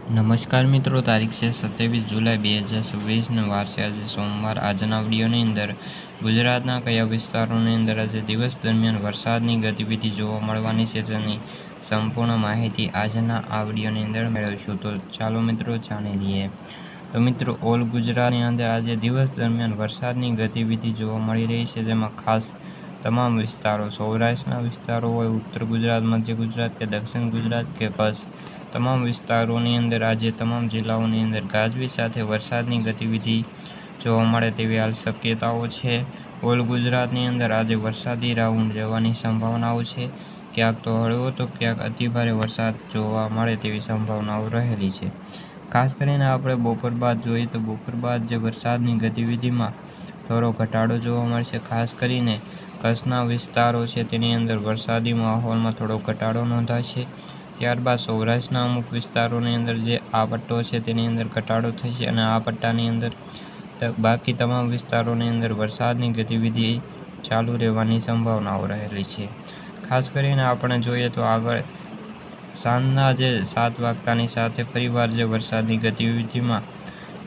નમસ્કાર મિત્રો, તારીખ છે 27 જુલાઈ 2026 વાર છે આજે સોમવાર। આજના વિડીયોની અંદર ગુજરાતના કયા વિસ્તારોની અંદર આજે દિવસ દરમિયાન વરસાદની ગતિવિધિ જોવા મળવાની છે તેની સંપૂર્ણ માહિતી આજના આ વિડીયોની અંદર મેળવીશું। તો ચાલો મિત્રો જાણી લઈએ। તો મિત્રો, ઓલ ગુજરાતની અંદર આજે દિવસ દરમિયાન વરસાદની ગતિવિધિ જોવા મળી રહી છે, જેમાં ખાસ તમામ વિસ્તારો, સૌરાષ્ટ્રના વિસ્તારો હોય, ઉત્તર ગુજરાત, મધ્ય ગુજરાત કે દક્ષિણ ગુજરાત કે કચ્છ, તમામ વિસ્તારોની અંદર આજે તમામ જિલ્લાઓની અંદર ગાજવીજ સાથે વરસાદની ગતિવિધિ જોવા મળે તેવી હાલ શક્યતાઓ છે। ઓલ ગુજરાતની અંદર આજે વરસાદી રાઉન્ડ જવાની સંભાવનાઓ છે। ક્યાંક તો હળવો તો ક્યાંક અતિભારે વરસાદ જોવા મળે તેવી સંભાવનાઓ રહેલી છે। ખાસ કરીને આપણે બપોર બાદ જોઈએ તો બપોર બાદ જે વરસાદની ગતિવિધિમાં થોડો ઘટાડો જોવા મળશે। ખાસ કરીને કચ્છના વિસ્તારો છે તેની અંદર વરસાદી માહોલમાં થોડો ઘટાડો નોંધાશે। ત્યારબાદ સૌરાષ્ટ્રના અમુક વિસ્તારોની અંદર જે આ પટ્ટો છે તેની અંદર ઘટાડો થશે અને આ પટ્ટાની અંદર બાકી તમામ વિસ્તારોની અંદર વરસાદની ગતિવિધિ ચાલુ રહેવાની સંભાવનાઓ રહેલી છે। ખાસ કરીને આપણે જોઈએ તો આગળ સાંજના જે 7 વાગતાની સાથે ફરીવાર જે વરસાદની ગતિવિધિમાં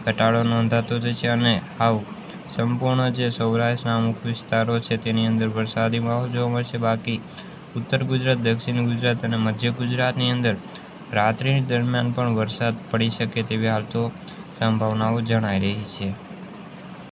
ઘટાડો નોંધાતો થશે અને સંપૂર્ણ જે સૌરાષ્ટ્રના અમુક વિસ્તારો છે તેની અંદર વરસાદી માહોલ જોવા મળશે। બાકી ઉત્તર ગુજરાત, દક્ષિણ ગુજરાત અને મધ્ય ગુજરાતની અંદર રાત્રિ દરમિયાન પણ વરસાદ પડી શકે તેવી હાલ તો સંભાવનાઓ જણાઈ રહી છે।